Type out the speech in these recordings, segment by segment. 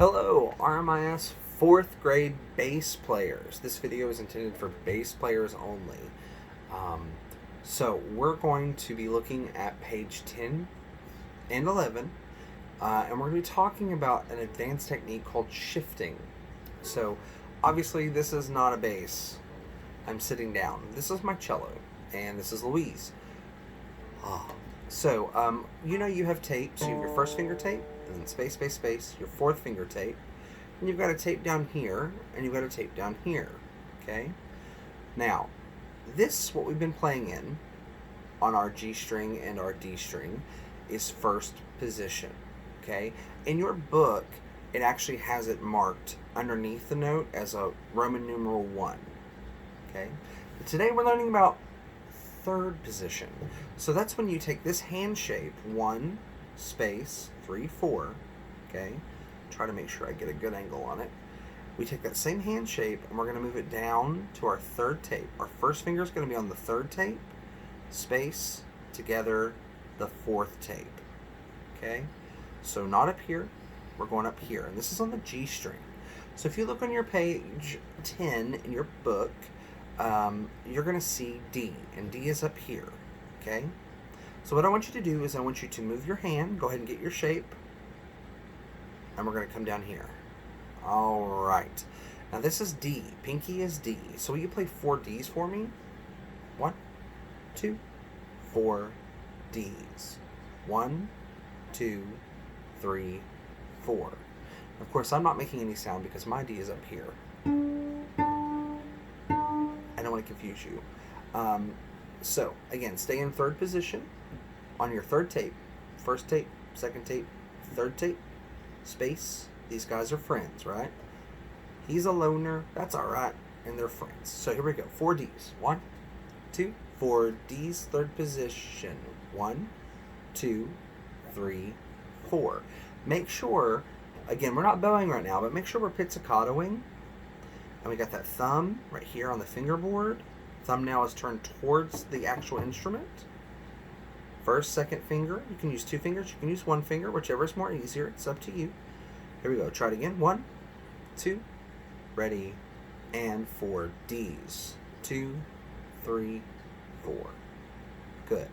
Hello, Rmis 4th grade bass players. This video is intended for bass players only. Um, so we're going to be looking at page 10 and 11, and we're going to be talking about an advanced technique called shifting. So obviously this is not a bass. I'm sitting down. This is my cello, and this is Louise. So, you have tape. So you have your first finger tape, and then space, space, space, your fourth finger tape. And you've got a tape down here, and you've got a tape down here, okay? Now, this, what we've been playing in, on our G string and our D string, is first position, okay? In your book, it actually has it marked underneath the note as a Roman numeral 1, okay? But today we're learning about third position. So that's when you take this hand shape, 1, space, 3, 4, okay? Try to make sure I get a good angle on it. We take that same hand shape and we're going to move it down to our third tape. Our first finger is going to be on the third tape, space, together, the fourth tape, okay? So not up here, we're going up here, and this is on the G string. So if you look on your page 10 in your book, you're going to see D, and D is up here, okay? So what I want you to do is I want you to move your hand, go ahead and get your shape, and we're going to come down here. All right. Now this is D. Pinky is D. So will you play 4 Ds for me? 1, 2, 4 Ds. 1, 2, 3, 4. Of course, I'm not making any sound because my D is up here. I don't want to confuse you. So, again, stay in third position on your third tape. First tape, second tape, third tape, space. These guys are friends, right? He's a loner. That's all right. And they're friends. So here we go. 4 Ds. 1, 2, 4 Ds, third position. 1, 2, 3, 4. Make sure, again, we're not bowing right now, but make sure we're pizzicatoing. And we got that thumb right here on the fingerboard. Thumbnail is turned towards the actual instrument. First, second finger. You can use 2 fingers. You can use 1 finger, whichever is more easier. It's up to you. Here we go. Try it again. 1, 2, ready, and 4 Ds. 2, 3, 4. Good.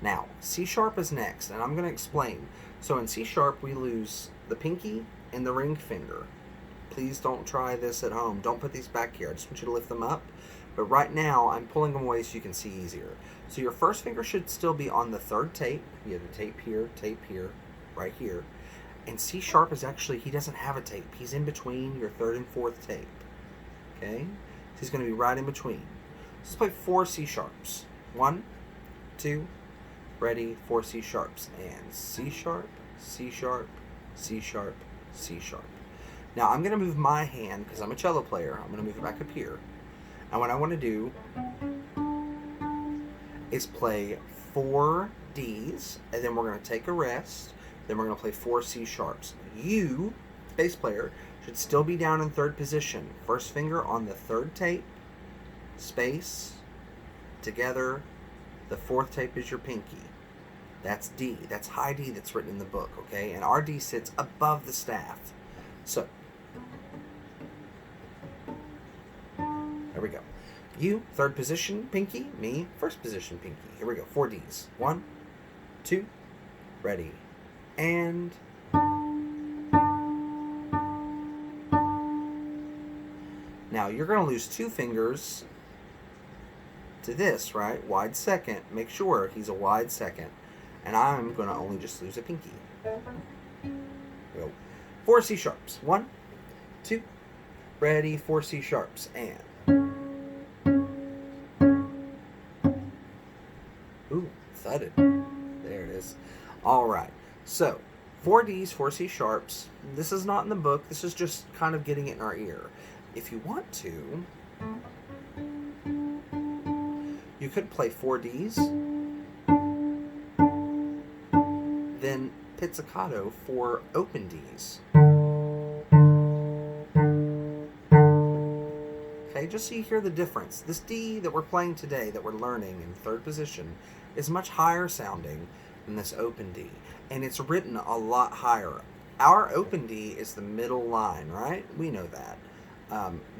Now, C sharp is next, and I'm going to explain. So in C sharp, we lose the pinky and the ring finger. Please don't try this at home. Don't put these back here. I just want you to lift them up. But right now, I'm pulling them away so you can see easier. So your first finger should still be on the third tape. You have the tape here, right here. And C sharp is actually, he doesn't have a tape. He's in between your third and fourth tape. Okay? So he's going to be right in between. So let's play 4 C sharps. 1, 2, ready, 4 C sharps. And C sharp, C sharp, C sharp, C sharp. Now I'm going to move my hand, because I'm a cello player, I'm going to move it back up here. And what I want to do is play 4 Ds, and then we're going to take a rest, then we're going to play 4 C sharps. You, bass player, should still be down in third position. First finger on the third tape, space, together, the fourth tape is your pinky. That's D, that's high D that's written in the book, okay? And our D sits above the staff. So, there we go. You, third position, pinky. Me, first position, pinky. Here we go. 4 Ds. 1, 2, ready. And now you're going to lose 2 fingers to this, right? Wide second. Make sure he's a wide second. And I'm going to only just lose a pinky. Go. 4 C sharps. 1, 2, ready, 4 C sharps. And ooh, thudded. There it is. All right. So, 4 Ds, 4 C sharps. This is not in the book. This is just kind of getting it in our ear. If you want to, you could play 4 Ds, then pizzicato for open Ds. Okay, just so you hear the difference. This D that we're playing today, that we're learning in third position, is much higher sounding than this open D. And it's written a lot higher. Our open D is the middle line, right? We know that.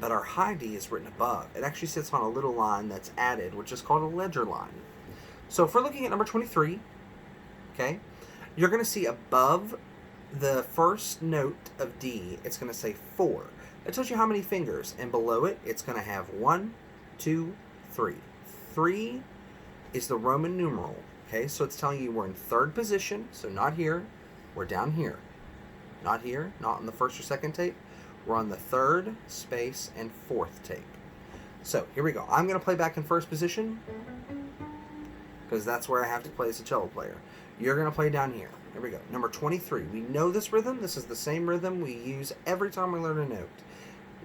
But our high D is written above. It actually sits on a little line that's added, which is called a ledger line. So if we're looking at number 23, okay, you're going to see above the first note of D, it's going to say 4. That tells you how many fingers. And below it, it's going to have 1, 2, 3. 3 is the Roman numeral. Okay, so it's telling you we're in third position. So not here. We're down here. Not here. Not on the first or second tape. We're on the third, space, and fourth tape. So here we go. I'm going to play back in first position because that's where I have to play as a cello player. You're going to play down here. Here we go. Number 23. We know this rhythm. This is the same rhythm we use every time we learn a note.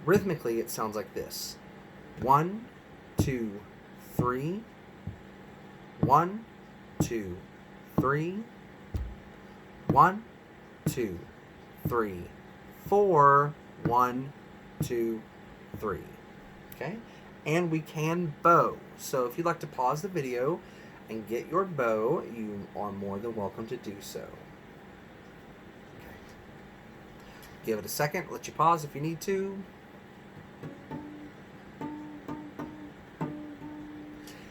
Rhythmically, it sounds like this. 1, 2, 3. 1, 2, 3. 1, 2, 3, 4. 1, 2, 3. Okay? And we can bow. So if you'd like to pause the video and get your bow, you are more than welcome to do so. Okay. Give it a second. Let you pause if you need to.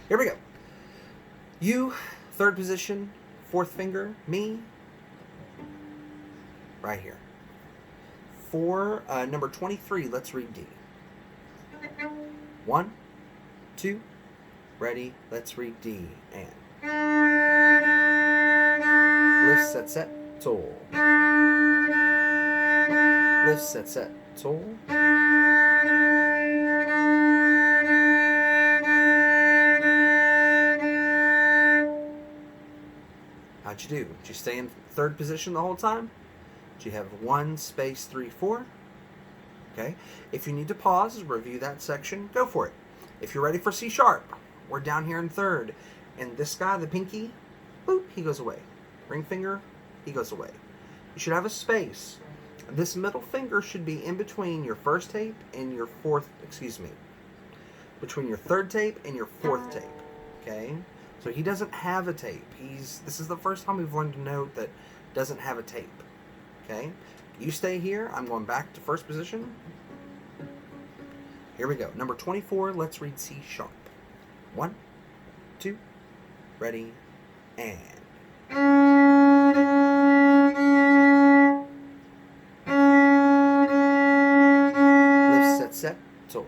Here we go. You, third position, fourth finger. Me, right here. For number 23, let's read D. 1, 2, ready, let's read D. And lift, set, set, toll. Lift, set, set, toll. How'd you do? Did you stay in third position the whole time? Did you have 1, space, 3, 4? Okay. If you need to pause, review that section, go for it. If you're ready for C sharp, we're down here in third. And this guy, the pinky, boop, he goes away. Ring finger, he goes away. You should have a space. This middle finger should be in between your first tape and your between your third tape and your fourth tape. Okay? So he doesn't have a tape. This is the first time we've learned a note that doesn't have a tape. Okay? You stay here. I'm going back to first position. Here we go. Number 24, let's read C sharp. 1, 2, ready, and. Lift, set, set, toll.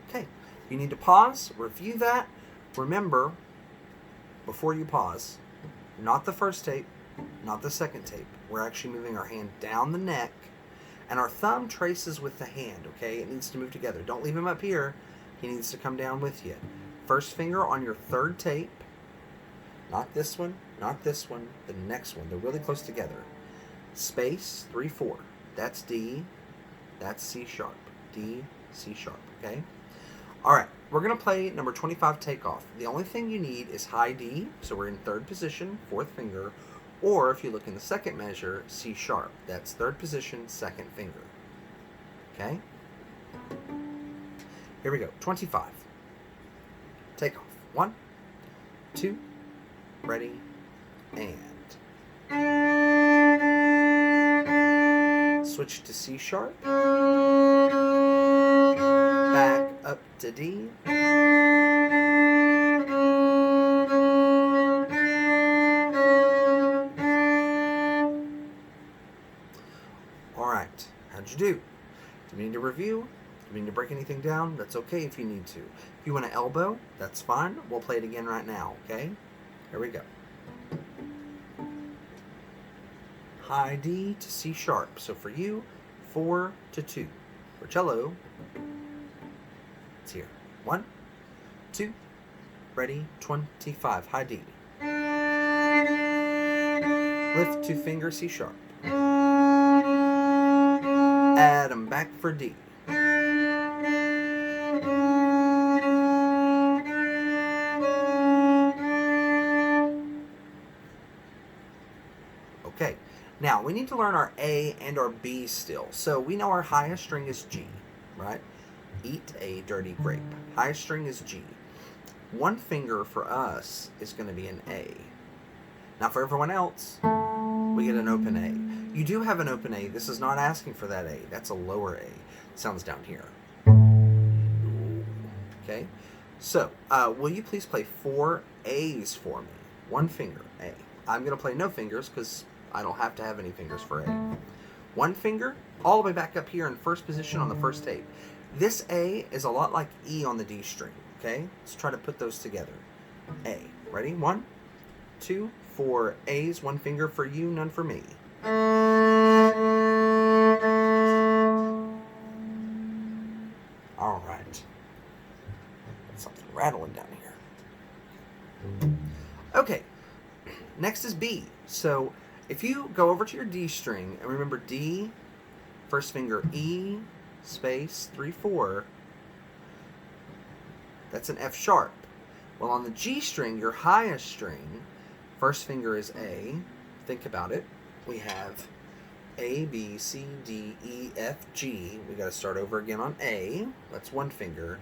Okay, you need to pause, review that. Remember, before you pause, not the first tape, not the second tape. We're actually moving our hand down the neck, and our thumb traces with the hand, okay? It needs to move together. Don't leave him up here. He needs to come down with you. First finger on your third tape. Not this one, not this one, the next one. They're really close together. Space, 3, 4. That's D. That's C sharp. D, C sharp, okay? All right, we're going to play number 25, takeoff. The only thing you need is high D, so we're in third position, fourth finger, or if you look in the second measure, C sharp. That's third position, second finger. Okay? Here we go, 25. Takeoff. 1, 2, ready, and. Switch to C sharp. Back up to D. Alright, how'd you do? Do you need to review? Do you need to break anything down? That's okay if you need to. If you want to elbow, that's fine. We'll play it again right now, okay? Here we go. High D to C sharp. So for you, 4 to 2. For cello, it's here. 1, 2, ready, 25. High D. Lift 2 finger C sharp. Add them back for D. Okay, now we need to learn our A and our B still. So we know our highest string is G, right? Eat a dirty grape. Highest string is G. One finger for us is going to be an A. Now for everyone else, we get an open A. You do have an open A. This is not asking for that A. That's a lower A. Sounds down here. Okay? So, will you please play 4 A's for me? One finger, A. I'm going to play no fingers because I don't have to have any fingers for A. One finger, all the way back up here in first position on the first tape. This A is a lot like E on the D string, okay? Let's try to put those together. A. Ready? 1, 2, 4 A's. One finger for you, none for me. All right. Something rattling down here. Okay. Next is B. So if you go over to your D string and remember D, first finger E, space, 3, 4, that's an F sharp. Well, on the G string, your highest string, first finger is A. Think about it. We have A, B, C, D, E, F, G. We got to start over again on A. That's one finger.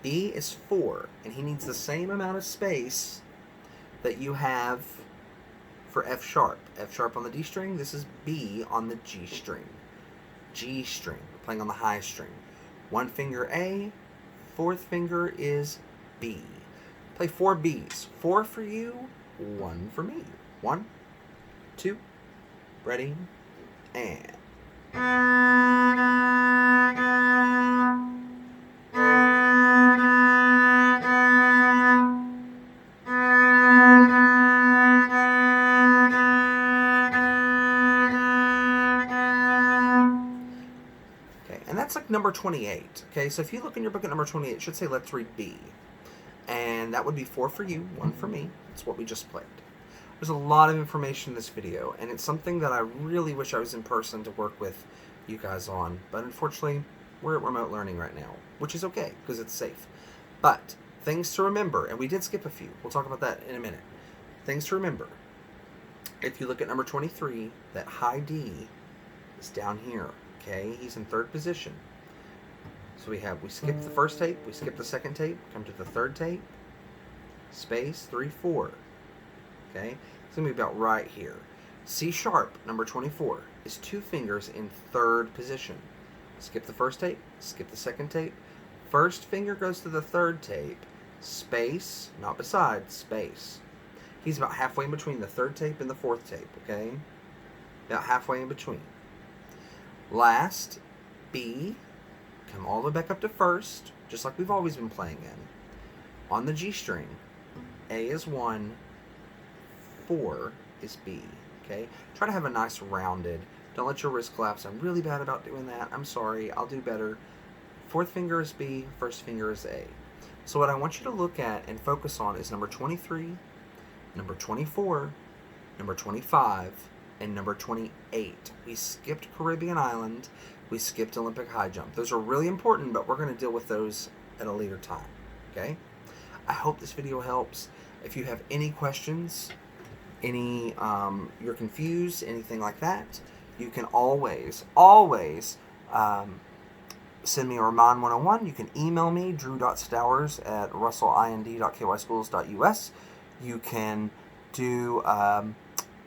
B is 4, and he needs the same amount of space that you have for F sharp. F sharp on the D string. This is B on the G string. G string. We're playing on the high string. One finger A. Fourth finger is B. Play 4 B's. 4 for you, 1 for me. 1, 2, ready, and. And that's like number 28. Okay, so if you look in your book at number 28, it should say let's read B. And that would be 4 for you, 1 for me. That's what we just played. There's a lot of information in this video, and it's something that I really wish I was in person to work with you guys on. But unfortunately, we're at remote learning right now, which is okay, because it's safe. But things to remember, and we did skip a few. We'll talk about that in a minute. Things to remember. If you look at number 23, that high D is down here. Okay, he's in third position. So we skip the first tape, we skip the second tape, come to the third tape, space, 3, 4. Okay, it's going to be about right here. C sharp, number 24, is 2 fingers in third position. Skip the first tape, skip the second tape. First finger goes to the third tape, space, not beside, space. He's about halfway in between the third tape and the fourth tape, okay? About halfway in between. Last, B, come all the way back up to first, just like we've always been playing in. On the G string, A is 1, 4 is B, okay? Try to have a nice rounded, don't let your wrist collapse. I'm really bad about doing that. I'm sorry, I'll do better. Fourth finger is B, first finger is A. So what I want you to look at and focus on is number 23, number 24, number 25, and number 28. We skipped Caribbean Island. We skipped Olympic high jump. Those are really important, but we're going to deal with those at a later time. Okay? I hope this video helps. If you have any questions, you're confused, anything like that, you can always send me a Remind 101. You can email me, drew.stowers@russellInd.kyschools.us. You can do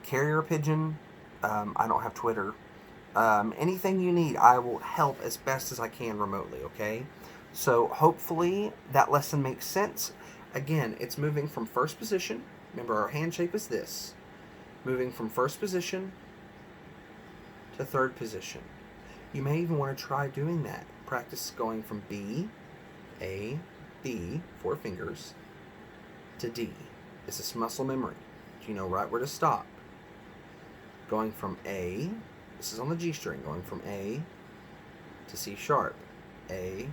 carrier pigeon. I don't have Twitter. Anything you need, I will help as best as I can remotely, okay? So hopefully that lesson makes sense. Again, it's moving from first position. Remember, our hand shape is this. Moving from first position to third position. You may even want to try doing that. Practice going from B, A, B, 4 fingers, to D. It's this muscle memory. You know right where to stop. Going from A, this is on the G string, going from A to C sharp, A,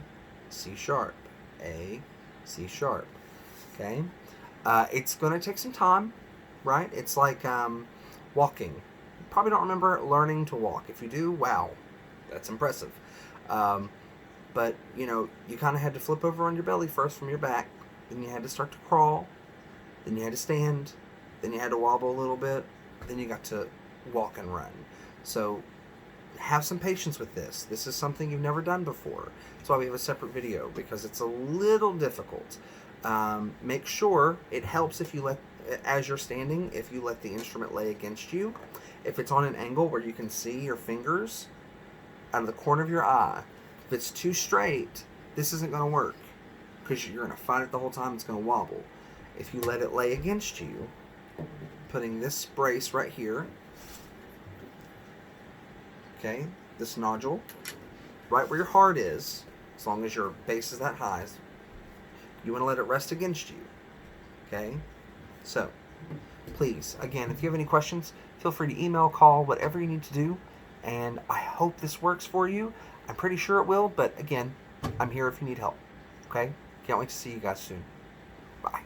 C sharp, A, C sharp, okay? It's going to take some time, right? It's like walking. You probably don't remember learning to walk. If you do, wow, that's impressive. But, you know, you kind of had to flip over on your belly first from your back, then you had to start to crawl, then you had to stand, then you had to wobble a little bit, then you got to walk and run. So have some patience with this. This is something you've never done before. That's why we have a separate video, because it's a little difficult. Make sure it helps if you let, as you're standing, if you let the instrument lay against you. If it's on an angle where you can see your fingers out of the corner of your eye, if it's too straight, this isn't going to work, because you're going to fight it the whole time. It's going to wobble. If you let it lay against you, putting this brace right here, okay, this nodule, right where your heart is, as long as your base is that high, you want to let it rest against you, okay? So, please, again, if you have any questions, feel free to email, call, whatever you need to do, and I hope this works for you. I'm pretty sure it will, but again, I'm here if you need help, okay? Can't wait to see you guys soon. Bye.